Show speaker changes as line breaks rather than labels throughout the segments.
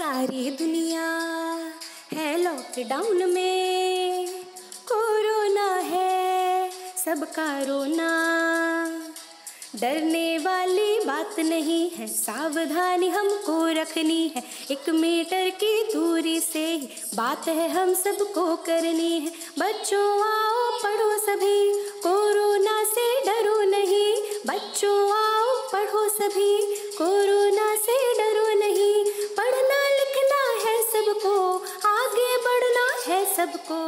सारी दुनिया है लॉकडाउन में, कोरोना है सबका रोना। डरने वाली बात नहीं है, सावधानी हमको रखनी है। 1 मीटर की दूरी से ही बात है हम सबको करनी है। बच्चों आओ पढ़ो सभी, कोरोना से डरो नहीं। बच्चों आओ पढ़ो सभी, कोरोना से डरो नहीं। पढ़ना लिखना है सबको, आगे बढ़ना है सबको।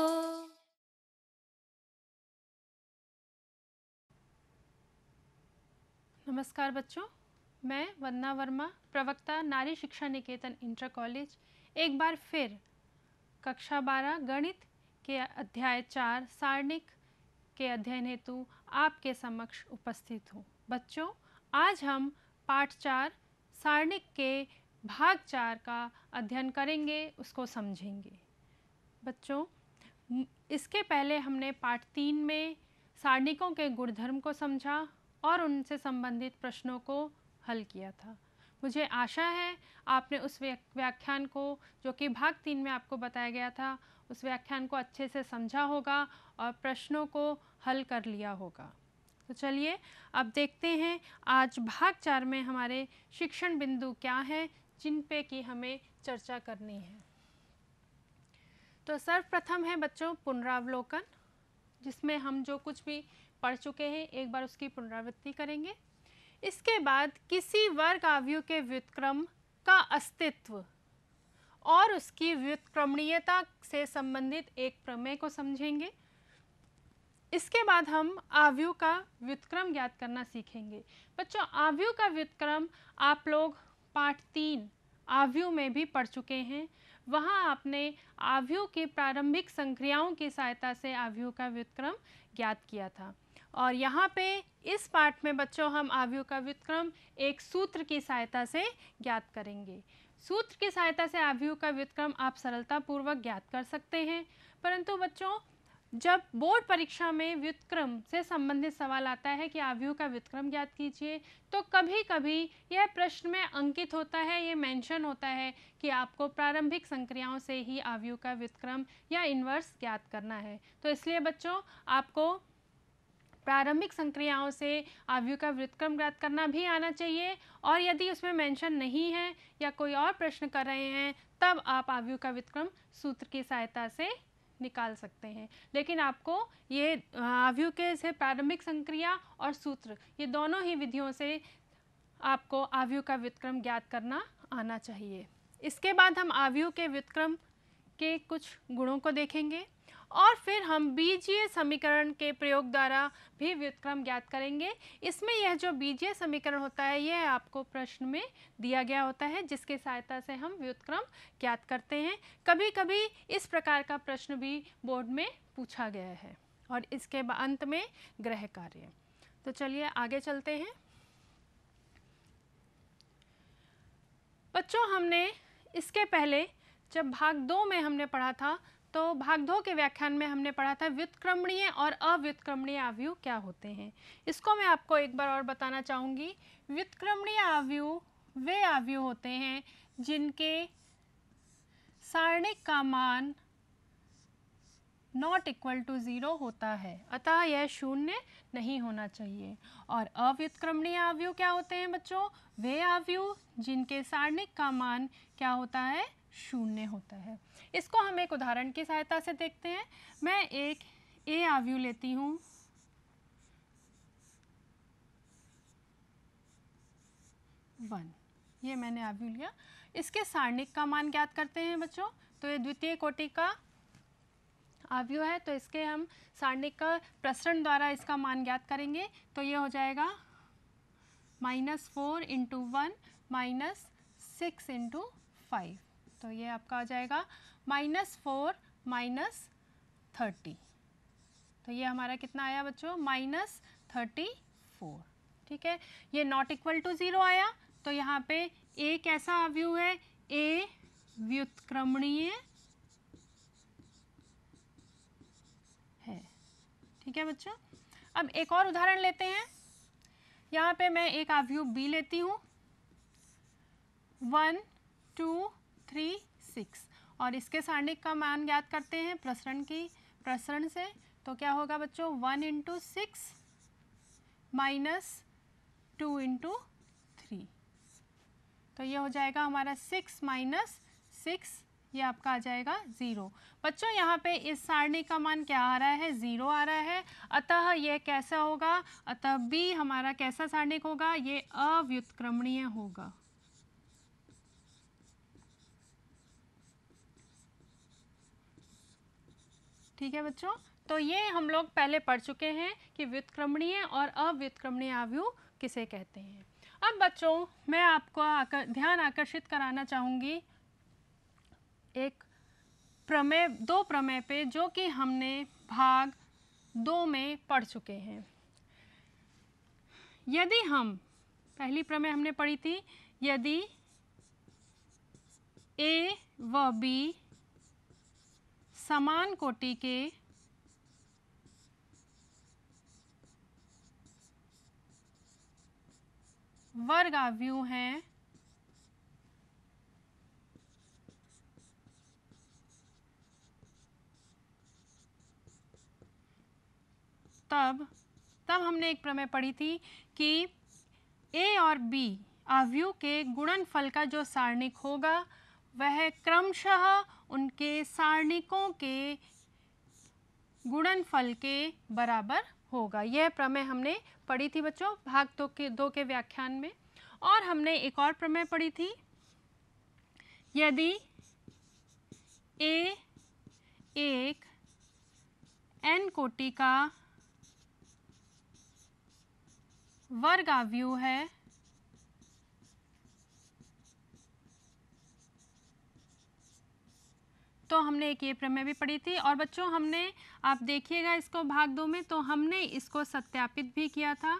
नमस्कार बच्चों, मैं वंदना वर्मा, प्रवक्ता नारी शिक्षा निकेतन इंटर कॉलेज, एक बार फिर कक्षा 12 गणित के अध्याय 4 सारणिक के अध्ययन हेतु आपके समक्ष उपस्थित हूँ। बच्चों, आज हम पाठ 4 सारणिक के भाग 4 का अध्ययन करेंगे, उसको समझेंगे। बच्चों, इसके पहले हमने पाठ 3 में सारणिकों के गुणधर्म को समझा और उनसे संबंधित प्रश्नों को हल किया था। मुझे आशा है आपने उस व्याख्यान को, जो कि भाग 3 में आपको बताया गया था, उस व्याख्यान को अच्छे से समझा होगा और प्रश्नों को हल कर लिया होगा। तो चलिए अब देखते हैं आज भाग 4 में हमारे शिक्षण बिंदु क्या हैं जिन पे कि हमें चर्चा करनी है। तो सर्वप्रथम है बच्चों पुनरावलोकन, जिसमें हम जो कुछ भी पढ़ चुके हैं एक बार उसकी पुनरावृत्ति करेंगे। इसके बाद किसी वर्ग आव्यूह के व्युत्क्रम का अस्तित्व और उसकी व्युत्क्रमणीयता से संबंधित एक प्रमेय को समझेंगे। इसके बाद हम आव्यूह का व्युत्क्रम ज्ञात करना सीखेंगे। बच्चों, आव्यूह का व्युत्क्रम आप लोग पाठ 3 आव्यूह में भी पढ़ चुके हैं। वहाँ आपने आव्यूह की प्रारंभिक संक्रियाओं की सहायता से आव्यूह का व्युत्क्रम ज्ञात किया था। और यहाँ पे इस पाठ में बच्चों हम आव्यूह का व्युत्क्रम एक सूत्र की सहायता से ज्ञात करेंगे। सूत्र की सहायता से आव्यूह का व्युत्क्रम आप सरलतापूर्वक ज्ञात कर सकते हैं, परंतु बच्चों जब बोर्ड परीक्षा में व्युत्क्रम से संबंधित सवाल आता है कि आव्यूह का व्युत्क्रम ज्ञात कीजिए, तो कभी कभी यह प्रश्न में अंकित होता है, ये मेंशन होता है कि आपको प्रारंभिक संक्रियाओं से ही आव्यूह का व्युत्क्रम या इन्वर्स ज्ञात करना है। तो इसलिए बच्चों आपको प्रारंभिक संक्रियाओं से आव्यूह का व्युत्क्रम ज्ञात करना भी आना चाहिए, और यदि उसमें मेंशन नहीं है या कोई और प्रश्न कर रहे हैं तब आप आव्यूह का व्युत्क्रम सूत्र की सहायता से निकाल सकते हैं। लेकिन आपको ये आव्यूह के से प्रारंभिक संक्रिया और सूत्र, ये दोनों ही विधियों से आपको आव्यूह का व्युत्क्रम ज्ञात करना आना चाहिए। इसके बाद हम आव्यूह के व्युत्क्रम के कुछ गुणों को देखेंगे और फिर हम बीजीय समीकरण के प्रयोग द्वारा भी व्युत्क्रम ज्ञात करेंगे। इसमें यह जो बीजीय समीकरण होता है यह आपको प्रश्न में दिया गया होता है, जिसकी सहायता से हम व्युत्क्रम ज्ञात करते हैं। कभी कभी इस प्रकार का प्रश्न भी बोर्ड में पूछा गया है। और इसके अंत में गृह कार्य। तो चलिए आगे चलते हैं। बच्चों, हमने इसके पहले जब भाग 2 में हमने पढ़ा था, तो भाग 2 के व्याख्यान में हमने पढ़ा था व्युत्क्रमणीय और अव्युत्क्रमणीय आव्यूह क्या होते हैं। इसको मैं आपको एक बार और बताना चाहूँगी। व्युत्क्रमणीय आव्यूह वे आव्यूह होते हैं जिनके सारणिक का मान नॉट इक्वल टू 0 होता है, अतः यह शून्य नहीं होना चाहिए। और अव्युत्क्रमणीय आव्यूह क्या होते हैं बच्चों? वे आव्यूह जिनके सारणिक का मान क्या होता है? शून्य होता है। इसको हम एक उदाहरण की सहायता से देखते हैं। मैं एक ए आव्यूह लेती हूँ, वन, ये मैंने आव्यूह लिया। इसके सारणिक का मान ज्ञात करते हैं बच्चों। तो ये द्वितीय कोटि का आव्यूह है, तो इसके हम सारणिक का प्रसरण द्वारा इसका मान ज्ञात करेंगे। तो ये हो जाएगा -4 × 1 -6 × 5। तो ये आपका आ जाएगा -4 -30। तो ये हमारा कितना आया बच्चों? -34। ठीक है, ये नॉट इक्वल टू 0 आया। तो यहाँ पे ए कैसा आव्यूह है? ए व्युत्क्रमणीय है। ठीक है बच्चों, अब एक और उदाहरण लेते हैं। यहाँ पे मैं एक आव्यूह बी लेती हूँ, 1 2 3 6 और इसके सारणिक का मान ज्ञात करते हैं प्रसरण से। तो क्या होगा बच्चों 1 × 6 माइनस 2 × 3, तो ये हो जाएगा हमारा 6 माइनस 6, ये आपका आ जाएगा 0। बच्चों यहाँ पे इस सारणी का मान क्या आ रहा है 0 आ रहा है, अतः ये कैसा होगा, अतः बी हमारा कैसा सारणिक होगा, ये अव्युत्क्रमणीय होगा। ठीक है बच्चों, तो ये हम लोग पहले पढ़ चुके हैं कि व्युत्क्रमणीय और अव्युत्क्रमणीय आव्यूह किसे कहते हैं। अब बच्चों मैं आपको ध्यान आकर्षित कराना चाहूँगी एक प्रमेय, 2 प्रमेय पे जो कि हमने भाग 2 में पढ़ चुके हैं। यदि हम पहली प्रमेय हमने पढ़ी थी, यदि A व B समान कोटि के वर्ग आव्यूह हैं तब हमने एक प्रमेय पढ़ी थी कि A और B आव्यूह के गुणनफल का जो सारणिक होगा वह क्रमशः उनके सारणिकों के गुणनफल के बराबर होगा। यह प्रमेय हमने पढ़ी थी बच्चों भाग 2 के व्याख्यान में। और हमने एक और प्रमेय पढ़ी थी, यदि A एक n कोटि का वर्ग आव्यूह है तो हमने एक ये प्रमेय भी पढ़ी थी। और बच्चों हमने, आप देखिएगा इसको भाग 2 में, तो हमने इसको सत्यापित भी किया था।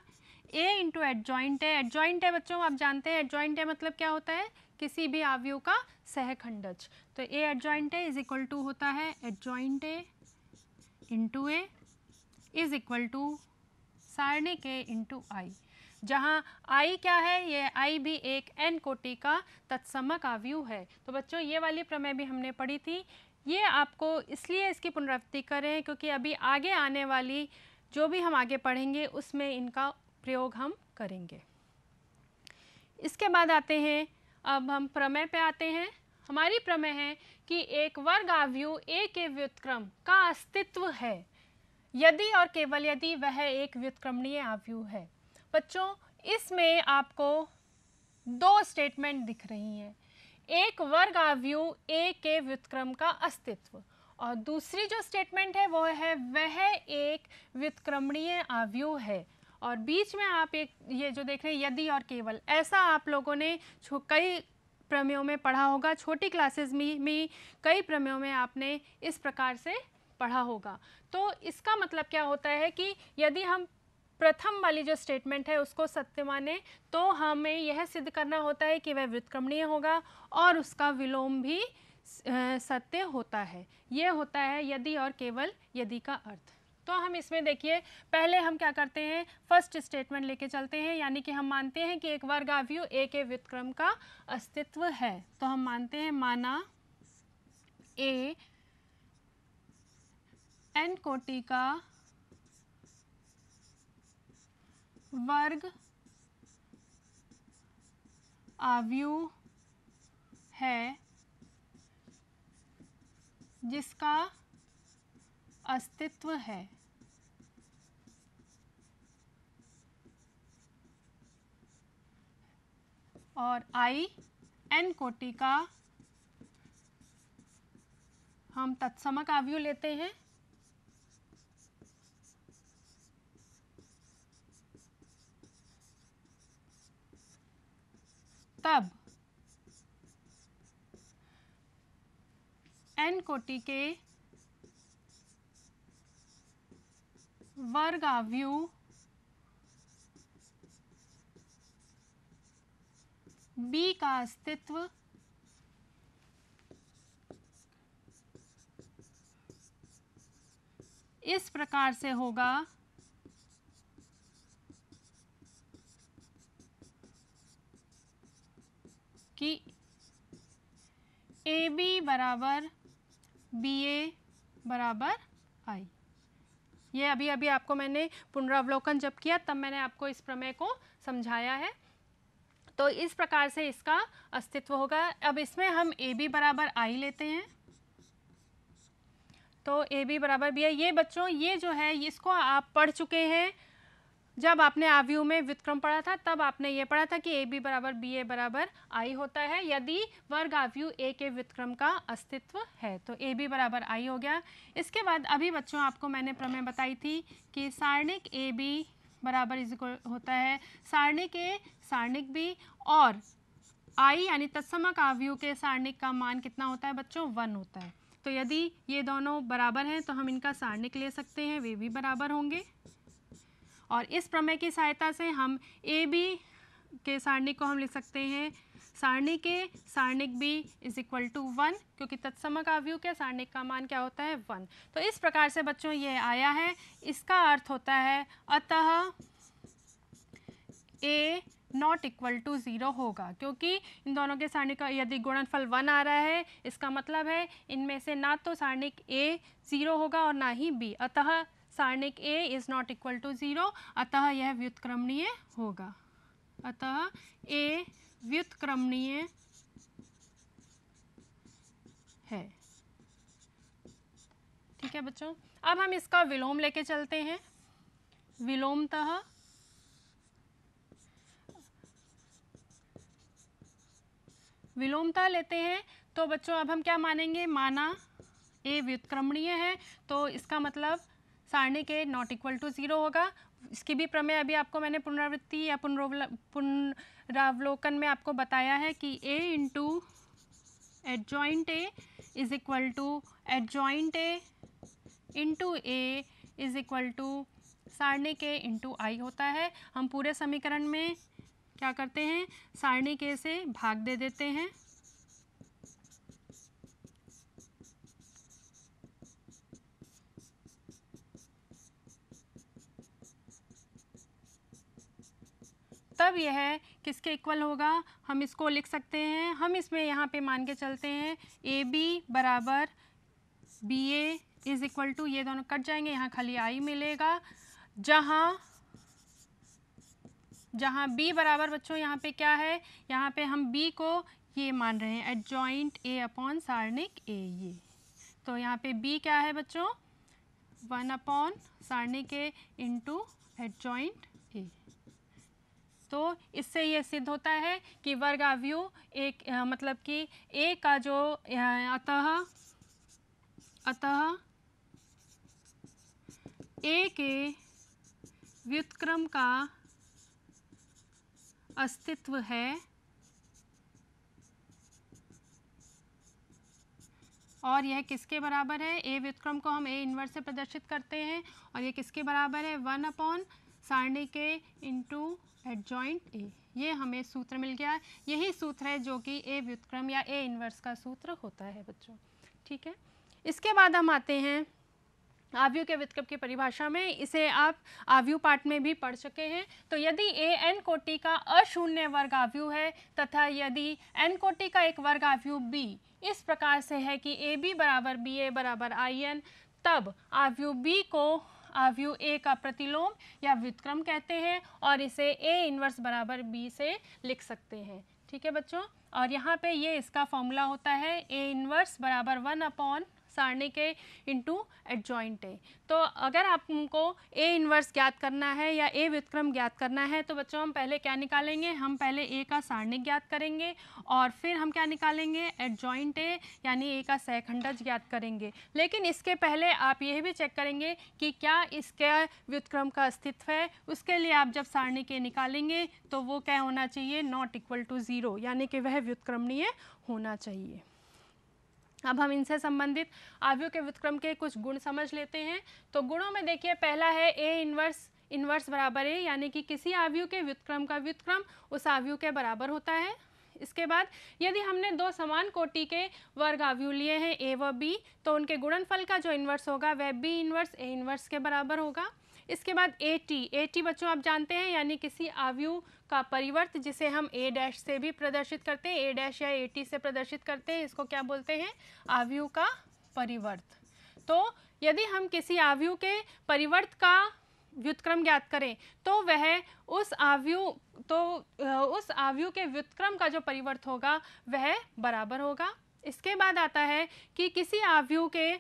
A इंटू एडजॉइंट है, एडजॉइंट है बच्चों आप जानते हैं एडजॉइंट है मतलब क्या होता है, किसी भी आव्यूह का सहखंडज। तो A एडजॉइंट है इज इक्वल टू होता है adjoint A into A is equal to सारणिक A इंटू I, जहाँ I क्या है, ये I भी एक n कोटि का तत्समक आव्यूह है। तो बच्चों ये वाली प्रमेय भी हमने पढ़ी थी। ये आपको इसलिए इसकी पुनरावृत्ति करें क्योंकि अभी आगे आने वाली जो भी हम आगे पढ़ेंगे उसमें इनका प्रयोग हम करेंगे। इसके बाद आते हैं, अब हम प्रमेय पे आते हैं। हमारी प्रमेय है कि एक वर्ग आव्यूह A के व्युत्क्रम का अस्तित्व है यदि और केवल यदि वह एक व्युत्क्रमणीय आव्यूह है। बच्चों इसमें आपको 2 स्टेटमेंट दिख रही हैं, एक वर्ग आव्यूह A के व्युत्क्रम का अस्तित्व और दूसरी जो स्टेटमेंट है वो है वह एक व्युत्क्रमणीय आव्यूह है। और बीच में आप एक ये जो देख रहे हैं यदि और केवल, ऐसा आप लोगों ने कई प्रमेयों में पढ़ा होगा, छोटी क्लासेस में कई प्रमेयों में आपने इस प्रकार से पढ़ा होगा। तो इसका मतलब क्या होता है कि यदि हम प्रथम वाली जो स्टेटमेंट है उसको सत्य माने तो हमें यह सिद्ध करना होता है कि वह व्युत्क्रमणीय होगा और उसका विलोम भी सत्य होता है। यह होता है यदि और केवल यदि का अर्थ। तो हम इसमें देखिए पहले हम क्या करते हैं, फर्स्ट स्टेटमेंट लेके चलते हैं, यानी कि हम मानते हैं कि एक वर्ग आव्यूह A के व्युत्क्रम का अस्तित्व है। तो हम मानते हैं, माना A n कोटि का वर्ग आव्यूह है जिसका अस्तित्व है। और I n कोटि का हम तत्समक आव्यूह लेते हैं। तब n कोटि के वर्ग आव्यूह B का अस्तित्व इस प्रकार से होगा कि ए बी बराबर बी ए बराबर आई। ये अभी अभी आपको मैंने पुनरावलोकन जब किया तब मैंने आपको इस प्रमेय को समझाया है। तो इस प्रकार से इसका अस्तित्व होगा। अब इसमें हम ए बी बराबर आई लेते हैं, तो ए बी बराबर बी आई। ये बच्चों ये जो है इसको आप पढ़ चुके हैं, जब आपने आव्यूह में व्युत्क्रम पढ़ा था तब आपने ये पढ़ा था कि ए बी बराबर बी ए बराबर आई होता है यदि वर्ग आव्यूह ए के व्युत्क्रम का अस्तित्व है। तो ए बी बराबर आई हो गया। इसके बाद अभी बच्चों आपको मैंने प्रमेय बताई थी कि सारणिक ए बी बराबर इक्वल होता है सारणिक ए सारणिक बी, और आई यानी तत्समक आव्यूह के सारणिक का मान कितना होता है बच्चों 1 होता है। तो यदि ये दोनों बराबर हैं तो हम इनका सारणिक ले सकते हैं, वे भी बराबर होंगे। और इस प्रमेय की सहायता से हम ए बी के सारणिक को हम लिख सकते हैं सारणिक ए सारणिक बी इज इक्वल टू 1, क्योंकि तत्समक आव्यूह के सारणिक का मान क्या होता है 1। तो इस प्रकार से बच्चों ये आया है। इसका अर्थ होता है अतः ए नॉट इक्वल टू 0 होगा, क्योंकि इन दोनों के सारणिक का यदि गुणनफल 1 आ रहा है इसका मतलब है इनमें से ना तो सारणिक ए 0 होगा और ना ही बी, अतः सारणिक ए इज नॉट इक्वल टू 0, अतः यह व्युत्क्रमणीय होगा। अतः ए व्युत्क्रमणीय है। ठीक है बच्चों, अब हम इसका विलोम लेके चलते हैं। विलोमतः लेते हैं तो बच्चों अब हम क्या मानेंगे, माना ए व्युत्क्रमणीय है तो इसका मतलब सारणिक ए नॉट इक्वल टू 0 होगा। इसकी भी प्रमेय अभी आपको मैंने पुनरावृत्ति या पुनरावलोकन में आपको बताया है कि A into adjoint A is equal to adjoint A into A is equal to सारणिक ए इंटू आई होता है। हम पूरे समीकरण में क्या करते हैं, सारणिक ए से भाग दे देते हैं। तब यह किसके इक्वल होगा, हम इसको लिख सकते हैं, हम इसमें यहाँ पे मान के चलते हैं ए बी बराबर B A is equal to, ये दोनों कट जाएंगे, यहाँ खाली आई मिलेगा, जहाँ बी बराबर बच्चों यहाँ पे क्या है, यहाँ पे हम बी को ये मान रहे हैं एडजॉइंट ए अपॉन सारणिक ए, ये तो यहाँ पे बी क्या है बच्चों 1 अपॉन सारणिक ए इंटू एडजॉइंट ए। तो इससे ये सिद्ध होता है कि वर्ग आव्यूह एक मतलब कि ए का जो अतः ए के व्युत्क्रम का अस्तित्व है और यह किसके बराबर है, ए व्युत्क्रम को हम ए इनवर्स से प्रदर्शित करते हैं और ये किसके बराबर है 1 अपॉन सारणिक ए इंटू एडजॉइंट ए। ये हमें सूत्र मिल गया। यही सूत्र है जो कि ए व्युत्क्रम या ए इनवर्स का सूत्र होता है बच्चों। ठीक है, इसके बाद हम आते हैं आव्यूह के व्युत्क्रम की परिभाषा में। इसे आप आव्यूह पाठ में भी पढ़ चुके हैं। तो यदि ए एन कोटि का अशून्य वर्ग आव्यूह है तथा यदि एन कोटि का एक वर्ग आव्यूह बी इस प्रकार से है कि ए बी बराबर बी ए बराबर आई एन, तब आव्यूह बी को आव्यूह ए का प्रतिलोम या व्युत्क्रम कहते हैं और इसे ए इनवर्स बराबर बी से लिख सकते हैं। ठीक है बच्चों, और यहाँ पे ये इसका फॉर्मूला होता है ए इनवर्स बराबर 1 अपॉन सारणिक ए इंटू एडजॉइंट ए। तो अगर आपको ए इनवर्स ज्ञात करना है या ए व्युत्क्रम ज्ञात करना है तो बच्चों हम पहले क्या निकालेंगे, हम पहले ए का सारणिक ज्ञात करेंगे और फिर हम क्या निकालेंगे एडजॉइंट ए यानी ए का सहखंडज ज्ञात करेंगे। लेकिन इसके पहले आप यह भी चेक करेंगे कि क्या इसके व्युत्क्रम का अस्तित्व है। उसके लिए आप जब सारणिक ए निकालेंगे तो वो क्या होना चाहिए, नॉट इक्वल टू 0, यानी कि वह व्युत्क्रमणीय होना चाहिए। अब हम इनसे संबंधित आव्यूह के व्युत्क्रम के कुछ गुण समझ लेते हैं। तो गुणों में देखिए पहला है ए इनवर्स बराबर ए, यानी कि किसी आव्यूह के व्युत्क्रम का व्युत्क्रम उस आव्यूह के बराबर होता है। इसके बाद यदि हमने दो समान कोटि के वर्ग आव्यूह लिए हैं ए व बी तो उनके गुणनफल का जो इनवर्स होगा वह बी इनवर्स ए इनवर्स के बराबर होगा। इसके बाद AT बच्चों आप जानते हैं, यानी किसी आव्यूह का परिवर्त जिसे हम A' से भी प्रदर्शित करते हैं, A' या AT से प्रदर्शित करते हैं, इसको क्या बोलते हैं? आव्यूह का परिवर्त। तो यदि हम किसी आव्यूह के परिवर्त का व्युत्क्रम ज्ञात करें तो वह उस आव्यूह के व्युत्क्रम का जो परिवर्त होगा वह बराबर होगा। इसके बाद आता है कि किसी आव्यूह के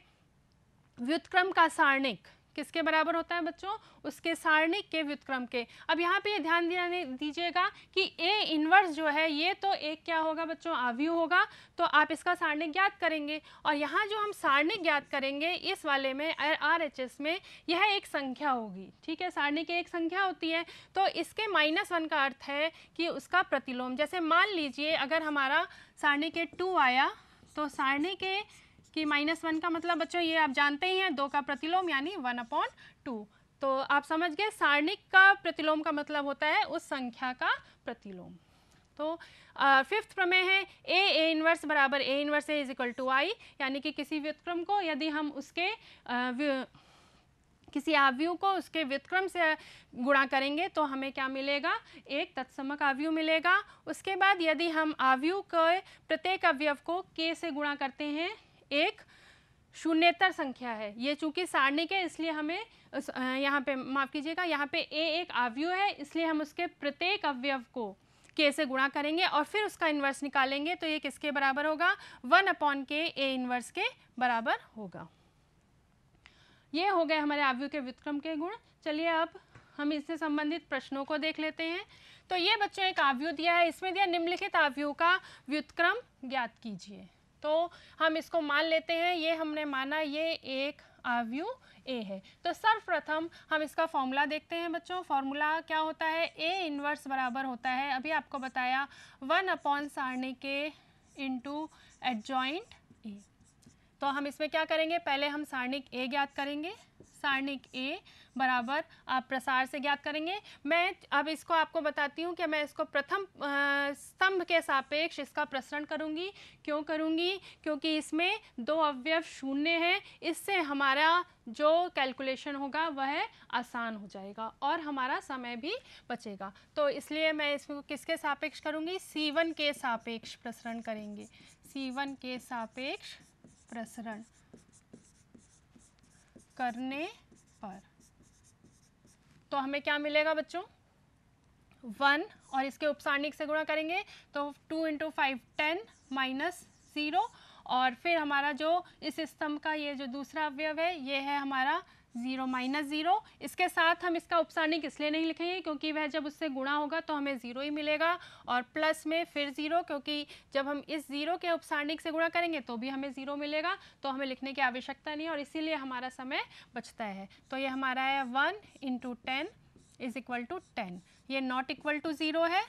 व्युत्क्रम का सारणिक किसके बराबर होता है बच्चों? उसके सारणिक के व्युत्क्रम के। अब यहाँ पे ध्यान दीजिएगा कि A इन्वर्स जो है ये तो एक क्या होगा बच्चों? आव्यूह होगा, तो आप इसका सारणिक ज्ञात करेंगे। और यहाँ जो हम सारणिक ज्ञात करेंगे इस वाले में RHS में, यह एक संख्या होगी, ठीक है। सारणिक एक संख्या होती है, तो इसके -1 का अर्थ है कि उसका प्रतिलोम। जैसे मान लीजिए अगर हमारा सारणिक 2 आया, तो सारणिक कि -1 का मतलब बच्चों ये आप जानते ही हैं, 2 का प्रतिलोम यानी 1/2। तो आप समझ गए, सारणिक का प्रतिलोम का मतलब होता है उस संख्या का प्रतिलोम। तो 5th प्रमेय है A इन्वर्स बराबर A इन्वर्स A = I, यानी कि किसी व्युत्क्रम को यदि हम उसके किसी आव्यूह को उसके व्युत्क्रम से गुणा करेंगे तो हमें क्या मिलेगा? एक तत्समक आव्यूह मिलेगा। उसके बाद यदि हम आव्यूह के प्रत्येक अवयव को K से गुणा करते हैं, एक शून्येतर संख्या है, ये चूंकि सारणिक है इसलिए हमें यहाँ पे माफ़ कीजिएगा, यहाँ पे A एक आव्यूह है इसलिए हम उसके प्रत्येक अवयव को K से गुणा करेंगे और फिर उसका इन्वर्स निकालेंगे, तो ये किसके बराबर होगा? 1/K A इन्वर्स के बराबर होगा। ये हो गए हमारे आव्यूह के व्युत्क्रम के गुण। चलिए अब हम इससे संबंधित प्रश्नों को देख लेते हैं। तो ये बच्चों एक आव्यूह दिया है, इसमें दिया निम्नलिखित आव्यूह का व्युत्क्रम ज्ञात कीजिए। तो हम इसको मान लेते हैं, ये हमने माना ये एक आव्यूह A है। तो सर्वप्रथम हम इसका फॉर्मूला देखते हैं बच्चों। फॉर्मूला क्या होता है? A इन्वर्स बराबर होता है, अभी आपको बताया, 1/सारणिक K × एडजॉइंट A। तो हम इसमें क्या करेंगे? पहले हम सारणिक A ज्ञात करेंगे। सारणिक A बराबर आप प्रसार से ज्ञात करेंगे। मैं अब इसको आपको बताती हूँ कि मैं इसको प्रथम स्तंभ के सापेक्ष इसका प्रसरण करूँगी। क्यों करूँगी? क्योंकि इसमें 2 अवयव शून्य हैं, इससे हमारा जो कैलकुलेशन होगा वह आसान हो जाएगा और हमारा समय भी बचेगा। तो इसलिए मैं इसको किसके सापेक्ष करूँगी? C1 के सापेक्ष प्रसरण करेंगे। C1 के सापेक्ष प्रसरण करने पर तो हमें क्या मिलेगा बच्चों? 1 और इसके उपसारणिक से गुणा करेंगे तो 2 × 5 10 - 0 और फिर हमारा जो इस स्तंभ का ये जो दूसरा अवयव है ये है हमारा 0 - 0। इसके साथ हम इसका उपसारणिक इसलिए नहीं लिखेंगे क्योंकि वह जब उससे गुणा होगा तो हमें 0 ही मिलेगा और प्लस में फिर 0, क्योंकि जब हम इस 0 के उपसारणिक से गुणा करेंगे तो भी हमें 0 मिलेगा, तो हमें लिखने की आवश्यकता नहीं और इसीलिए हमारा समय बचता है। तो ये हमारा है 1 × 10 = 10, ये नॉट इक्वल टू 0 है,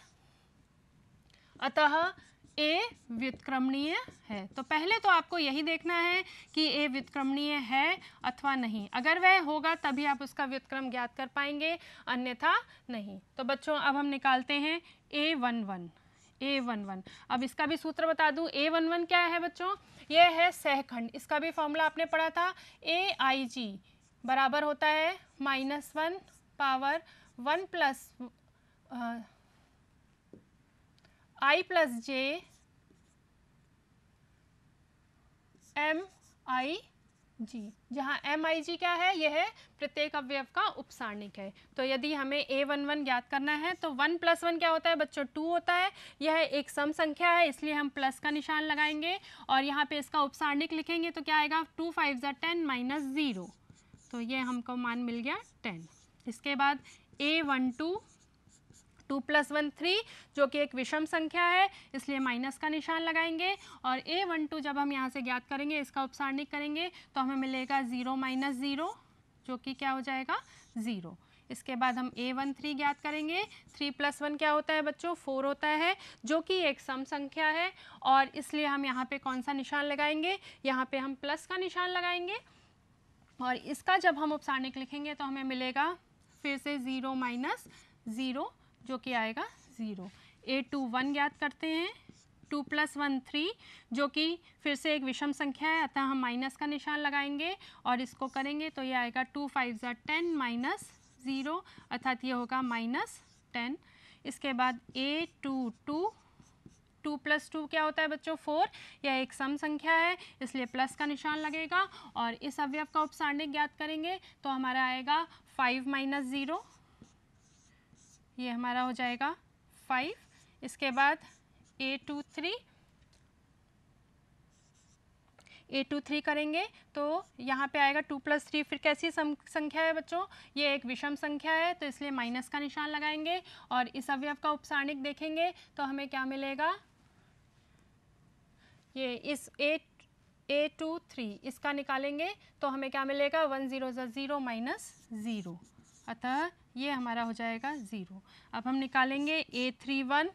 अतः A व्युत्क्रमणीय है। तो पहले तो आपको यही देखना है कि A व्युत्क्रमणीय है अथवा नहीं। अगर वह होगा तभी आप उसका व्युत्क्रम ज्ञात कर पाएंगे, अन्यथा नहीं। तो बच्चों अब हम निकालते हैं A11। अब इसका भी सूत्र बता दूं। A11 क्या है बच्चों? ये है सहखंड। इसका भी फॉर्मूला आपने पढ़ा था। AIG बराबर होता है -1 power 1 plus I + J MIG, जहाँ MIG क्या है? यह है प्रत्येक अवयव का उपसारणिक है। तो यदि हमें A11 ज्ञात करना है तो 1 + 1 क्या होता है बच्चों? 2 होता है। यह एक सम संख्या है इसलिए हम प्लस का निशान लगाएंगे और यहाँ पे इसका उपसारणिक लिखेंगे तो क्या आएगा? 2 × 5 = 10 - 0, तो ये हमको मान मिल गया 10। इसके बाद A12 2 + 1 3, जो कि एक विषम संख्या है इसलिए माइनस का निशान लगाएंगे और A12 जब हम यहाँ से ज्ञात करेंगे, इसका उपसारणिक करेंगे तो हमें मिलेगा 0 - 0, जो कि क्या हो जाएगा? 0। इसके बाद हम A13 ज्ञात करेंगे। 3 + 1 क्या होता है बच्चों? 4 होता है, जो कि एक सम संख्या है और इसलिए हम यहाँ पे कौन सा निशान लगाएंगे? यहाँ पे हम प्लस का निशान लगाएंगे और इसका जब हम उपसारणिक लिखेंगे तो हमें मिलेगा फिर से 0 - 0, जो कि आएगा 0। A21 ज्ञात करते हैं। 2 + 1 3, जो कि फिर से एक विषम संख्या है, अतः हम माइनस का निशान लगाएंगे और इसको करेंगे तो ये आएगा 2 × 5 = 10 - 0 अर्थात ये होगा -10। इसके बाद A2 2 2 + 2 क्या होता है बच्चों 4। यह एक सम संख्या है इसलिए प्लस का निशान लगेगा और इस अवयव का उपसारणिक ज्ञात करेंगे तो हमारा आएगा 5 - 0, ये हमारा हो जाएगा 5। इसके बाद A2 3 करेंगे तो यहाँ पे आएगा 2 + 3। फिर कैसी संख्या है बच्चों, ये एक विषम संख्या है तो इसलिए माइनस का निशान लगाएंगे और इस अवयव का उपसारणिक देखेंगे तो हमें क्या मिलेगा, ये इस A2 3 इसका निकालेंगे तो हमें क्या मिलेगा 1 0 0 -0, अतः ये हमारा हो जाएगा 0। अब हम निकालेंगे A31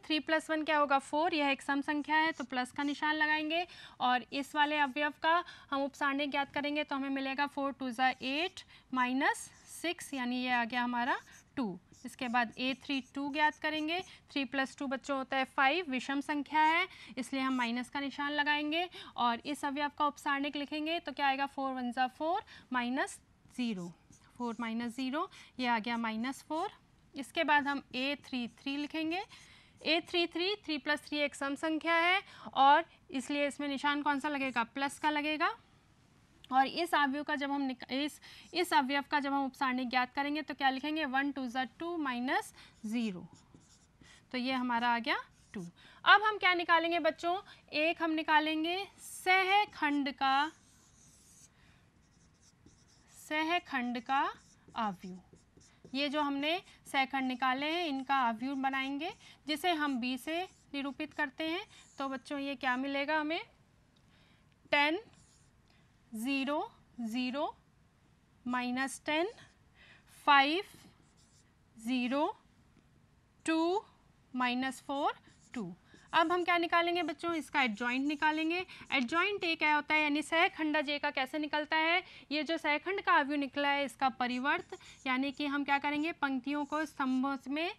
3 + 1 क्या होगा 4, यह एक सम संख्या है तो प्लस का निशान लगाएंगे और इस वाले अवयव का हम उपसारणिक ज्ञात करेंगे तो हमें मिलेगा 4 2 8 -6 यानी ये आ गया हमारा 2। इसके बाद A32 ज्ञात करेंगे। 3 + 2 बच्चों होता है 5, विषम संख्या है इसलिए हम माइनस का निशान लगाएंगे और इस अवयव का उपसारणिक लिखेंगे तो क्या आएगा 4 1 4 -0, 4 -0 ये आ गया -4। इसके बाद हम A33 लिखेंगे। A33 3 + 3 एक सम संख्या है और इसलिए इसमें निशान कौन सा लगेगा, प्लस का लगेगा और इस अवयव का जब हम इस अवयव का जब हम उपसारणिक ज्ञात करेंगे तो क्या लिखेंगे 1 2 2 -0, तो ये हमारा आ गया 2। अब हम क्या निकालेंगे बच्चों, एक हम निकालेंगे सहखंड का अवयव। ये जो हमने सहखंड निकाले हैं इनका अवयव बनाएंगे जिसे हम b से निरूपित करते हैं तो बच्चों ये क्या मिलेगा हमें 10 0 0 -10 5 0 2 -4 2। अब हम क्या निकालेंगे बच्चों, इसका एडजॉइंट निकालेंगे। एडजॉइंट ए क्या होता है यानी सहखंडज ए का कैसे निकलता है, ये जो सहखंड का अवयव निकला है इसका परिवर्त यानी कि हम क्या करेंगे पंक्तियों को स्तंभों में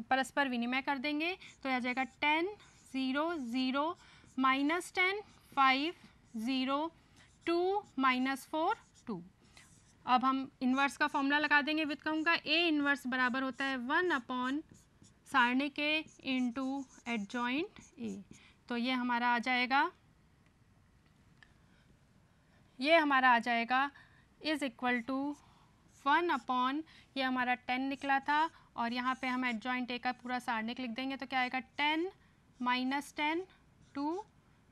परस्पर विनिमय कर देंगे तो आ जाएगा 10 0 0 -10 5 0 2 -4 2। अब हम इन्वर्स का फॉर्मूला लगा देंगे व्युत्क्रम का। ए इन्वर्स बराबर होता है 1/* सारणिक ए इंटू एडजॉइंट ए, तो ये हमारा आ जाएगा इज इक्वल टू 1/, ये हमारा 10 निकला था और यहाँ पे हम एडजॉइंट ए का पूरा सारणिक लिख देंगे तो क्या आएगा 10 -10 2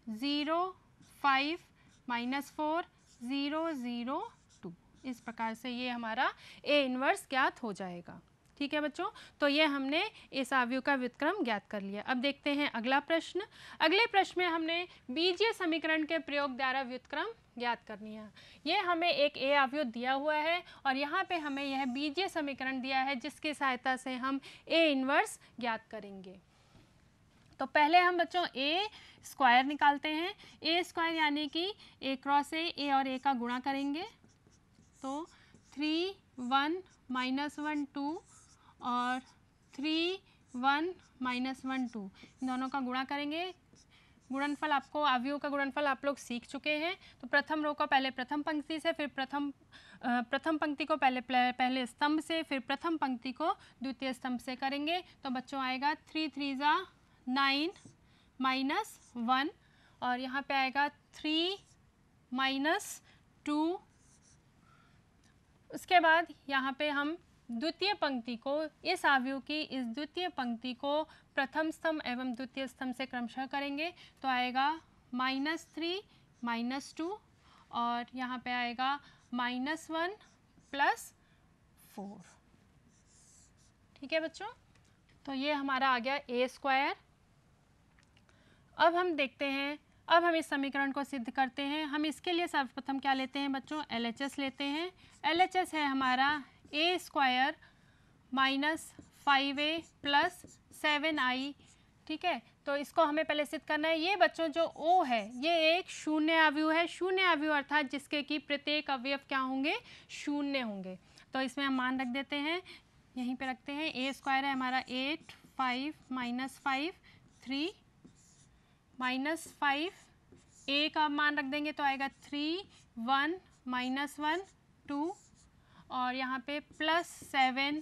0 5 -4 0 0 2। इस प्रकार से ये हमारा ए इन्वर्स ज्ञात हो जाएगा। ठीक है बच्चों, तो ये हमने इस अवयव का व्युत्क्रम ज्ञात कर लिया। अब देखते हैं अगला प्रश्न। अगले प्रश्न में हमने बीजीय समीकरण के प्रयोग द्वारा व्युत्क्रम ज्ञात करनी है। ये हमें एक ए अवयव दिया हुआ है और यहाँ पे हमें यह बीजीय समीकरण दिया है जिसकी सहायता से हम ए इन्वर्स ज्ञात करेंगे। तो पहले हम बच्चों ए स्क्वायर निकालते हैं। ए स्क्वायर यानी कि ए क्रॉस ए और ए का गुणा करेंगे तो 3 1 -1 2 और 3 1 -1 2 इन दोनों का गुणा करेंगे। गुणनफल आपको अवयव का गुणनफल आप लोग सीख चुके हैं। तो प्रथम रो को पहले प्रथम पंक्ति से, फिर प्रथम पंक्ति को पहले स्तंभ से, फिर प्रथम पंक्ति को द्वितीय स्तंभ से करेंगे तो बच्चों आएगा 3 3 9 -1 और यहाँ पे आएगा 3 -2। उसके बाद यहाँ पे हम द्वितीय पंक्ति को, इस अवयव की इस द्वितीय पंक्ति को प्रथम स्तंभ एवं द्वितीय स्तंभ से क्रमशः करेंगे तो आएगा -3 -2 और यहाँ पे आएगा -1 +4। ठीक है बच्चों, तो ये हमारा आ गया ए स्क्वायर। अब हम देखते हैं, अब हम इस समीकरण को सिद्ध करते हैं। हम इसके लिए सर्वप्रथम क्या लेते हैं बच्चों, LHS लेते हैं। LHS है हमारा ए स्क्वायर -5a + 7i। ठीक है, तो इसको हमें पहले सिद्ध करना है। ये बच्चों जो O है ये एक शून्य अवयव है। शून्य अवयव अर्थात जिसके कि प्रत्येक अवयव क्या होंगे, शून्य होंगे। तो इसमें हम मान रख देते हैं, यहीं पे रखते हैं। ए स्क्वायर है हमारा 8 5 -5 3 -5, ए का मान रख देंगे तो आएगा 3 1 -1 2 और यहाँ पे +7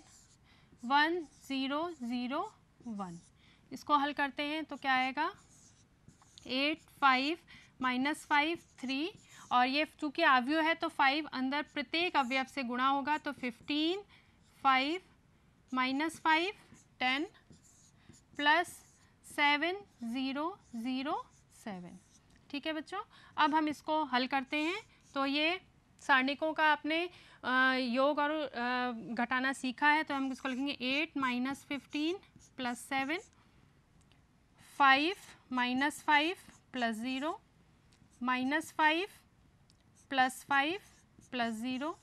1 0 0 1। इसको हल करते हैं तो क्या आएगा 8 5 -5 3 और ये चूँकि अवयव है तो 5 अंदर प्रत्येक अवयव से गुणा होगा तो 15 5 -5 10 +7 0 0 7। ठीक है बच्चों, अब हम इसको हल करते हैं। तो ये सारणिकों का आपने योग और घटाना सीखा है, तो हम इसको लिखेंगे 8 - 15 +7 5 -5 +0 -5 +5 +0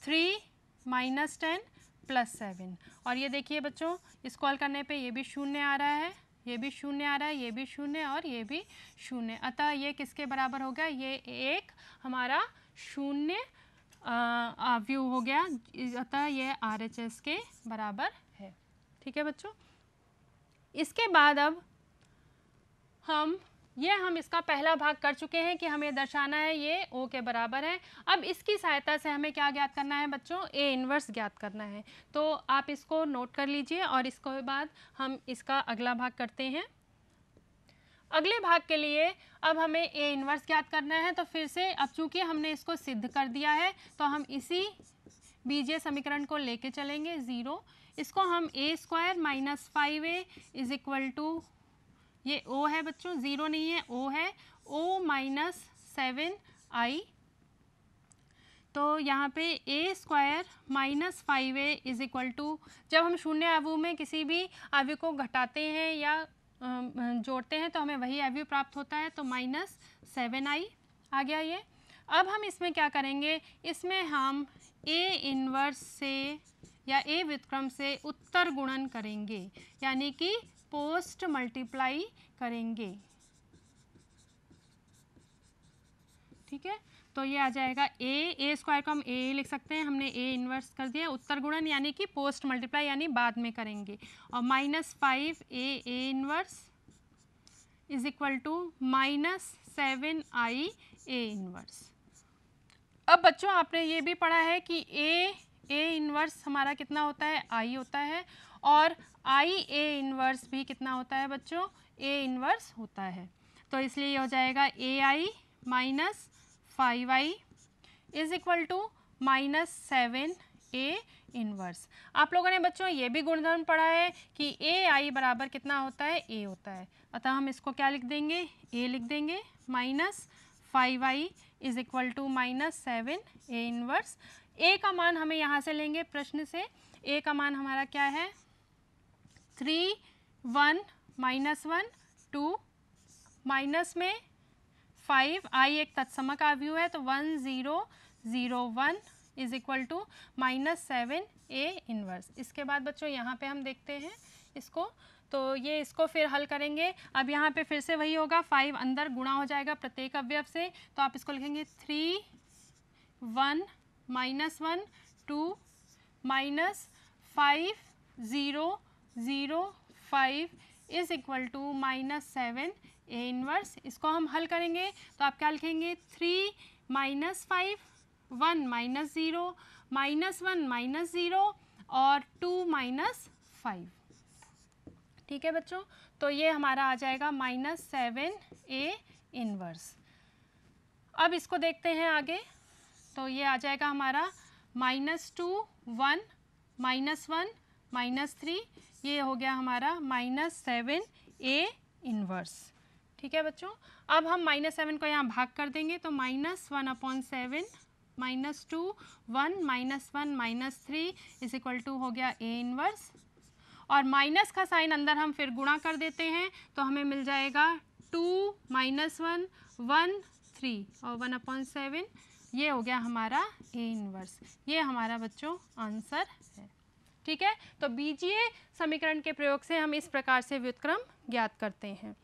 3 -10 +7। और ये देखिए बच्चों, इसको हल करने पे ये भी 0 आ रहा है, ये भी 0 आ रहा है, ये भी 0 और ये भी 0। अतः ये किसके बराबर हो गया, ये एक हमारा 0 अवयव हो गया, अतः ये RHS के बराबर है। ठीक है बच्चों, इसके बाद अब हम इसका पहला भाग कर चुके हैं कि हमें दर्शाना है ये O के बराबर है। अब इसकी सहायता से हमें क्या ज्ञात करना है बच्चों, A इन्वर्स ज्ञात करना है। तो आप इसको नोट कर लीजिए और इसके बाद हम इसका अगला भाग करते हैं। अगले भाग के लिए अब हमें A इन्वर्स ज्ञात करना है। तो फिर से अब चूंकि हमने इसको सिद्ध कर दिया है तो हम इसी बीजीय समीकरण को लेके चलेंगे 0। इसको हम A² - 5A = ये O है बच्चों, 0 नहीं है, O है, O - 7I। तो यहाँ पे A² - 5A = जब हम शून्य अवयव में किसी भी अवयव को घटाते हैं या जोड़ते हैं तो हमें वही अवयव प्राप्त होता है, तो -7I आ गया ये। अब हम इसमें क्या करेंगे, इसमें हम A इन्वर्स से या A व्युत्क्रम से उत्तर गुणन करेंगे, यानी कि पोस्ट मल्टीप्लाई करेंगे। ठीक है, तो ये आ जाएगा A² को हम A लिख सकते हैं, हमने A इन्वर्स कर दिया। उत्तर गुणन यानी कि पोस्ट मल्टीप्लाई यानी बाद में करेंगे, और -5A A inverse = -7I A inverse. अब बच्चों आपने ये भी पढ़ा है कि A इन्वर्स हमारा कितना होता है, I होता है, और IA इन्वर्स भी कितना होता है बच्चों, A इन्वर्स होता है। तो इसलिए ये हो जाएगा AI - 5I = -7A इन्वर्स। आप लोगों ने बच्चों ये भी गुणधर्म पढ़ा है कि AI बराबर कितना होता है, A होता है। अतः हम इसको क्या लिख देंगे, A लिख देंगे, -5I = -7A इन्वर्स। A का मान हमें यहाँ से लेंगे प्रश्न से। A का मान हमारा क्या है, 3 1 -1 2 माइनस में 5, I एक तत्समक अवयव है तो 1 0 0 1 = -7A इन्वर्स। इसके बाद बच्चों यहाँ पे हम देखते हैं इसको, तो ये इसको फिर हल करेंगे। अब यहाँ पे फिर से वही होगा, 5 अंदर गुणा हो जाएगा प्रत्येक अवयव से, तो आप इसको लिखेंगे 3 1 -1 2 -5 0 0 5 = -7A इन्वर्स। इसको हम हल करेंगे तो आप क्या लिखेंगे, 3 - 5 1 - 0 -1 -0 और 2 -5। ठीक है बच्चों, तो ये हमारा आ जाएगा -7A इन्वर्स। अब इसको देखते हैं आगे, तो ये आ जाएगा हमारा -2 1 -1 -3, ये हो गया हमारा -7A इन्वर्स। ठीक है बच्चों, अब हम -7 को यहाँ भाग कर देंगे तो -1/7 -2 1 -1 -3 = हो गया A इन्वर्स, और माइनस का साइन अंदर हम फिर गुणा कर देते हैं तो हमें मिल जाएगा 2 -1 1 3 और 1/7, ये हो गया हमारा A इन्वर्स। ये हमारा बच्चों आंसर है। ठीक है, तो बीजीय समीकरण के प्रयोग से हम इस प्रकार से व्युत्क्रम ज्ञात करते हैं।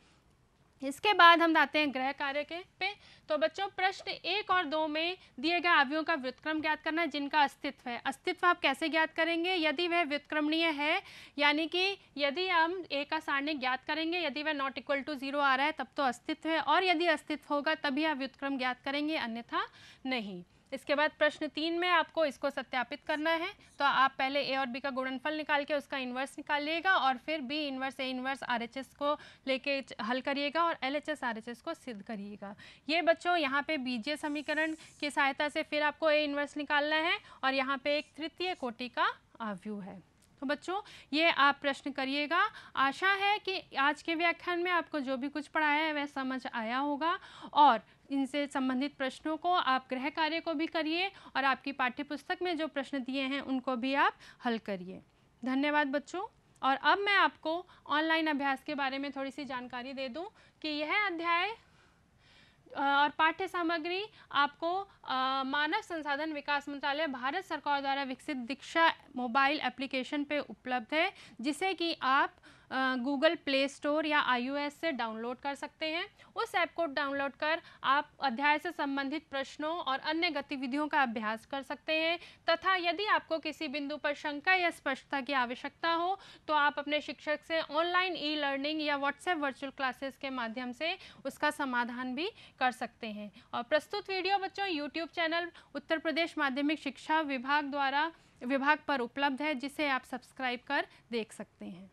इसके बाद हम आते हैं गृह कार्य के पे। तो बच्चों प्रश्न 1 और 2 में दिए गए अवयवों का व्युत्क्रम ज्ञात करना है जिनका अस्तित्व है। अस्तित्व आप कैसे ज्ञात करेंगे, यदि वह व्युत्क्रमणीय है, यानी कि यदि हम A का सारणिक ज्ञात करेंगे, यदि वह ≠ 0 आ रहा है तब तो अस्तित्व है, और यदि अस्तित्व होगा तभी आप व्युत्क्रम ज्ञात करेंगे, अन्यथा नहीं। इसके बाद प्रश्न 3 में आपको इसको सत्यापित करना है। तो आप पहले ए और बी का गुणनफल निकाल के उसका इन्वर्स निकालिएगा और फिर B inverse A inverse RHS को लेके हल करिएगा और LHS RHS को सिद्ध करिएगा। ये बच्चों यहाँ पे बीजीय समीकरण की सहायता से फिर आपको ए इन्वर्स निकालना है और यहाँ पे एक तृतीय कोटि का आव्यूह है। तो बच्चों ये आप प्रश्न करिएगा। आशा है कि आज के व्याख्यान में आपको जो भी कुछ पढ़ाया है वह समझ आया होगा और इनसे संबंधित प्रश्नों को आप गृह कार्य को भी करिए और आपकी पाठ्यपुस्तक में जो प्रश्न दिए हैं उनको भी आप हल करिए। धन्यवाद बच्चों। और अब मैं आपको ऑनलाइन अभ्यास के बारे में थोड़ी सी जानकारी दे दूं कि यह अध्याय और पाठ्य सामग्री आपको मानव संसाधन विकास मंत्रालय भारत सरकार द्वारा विकसित दीक्षा मोबाइल एप्लीकेशन पे उपलब्ध है, जिसे कि आप गूगल प्ले स्टोर या iOS से डाउनलोड कर सकते हैं। उस ऐप को डाउनलोड कर आप अध्याय से संबंधित प्रश्नों और अन्य गतिविधियों का अभ्यास कर सकते हैं तथा यदि आपको किसी बिंदु पर शंका या स्पष्टता की आवश्यकता हो तो आप अपने शिक्षक से ऑनलाइन ई-लर्निंग या व्हाट्सएप वर्चुअल क्लासेस के माध्यम से उसका समाधान भी कर सकते हैं। और प्रस्तुत वीडियो बच्चों यूट्यूब चैनल उत्तर प्रदेश माध्यमिक शिक्षा विभाग पर उपलब्ध है, जिसे आप सब्सक्राइब कर देख सकते हैं।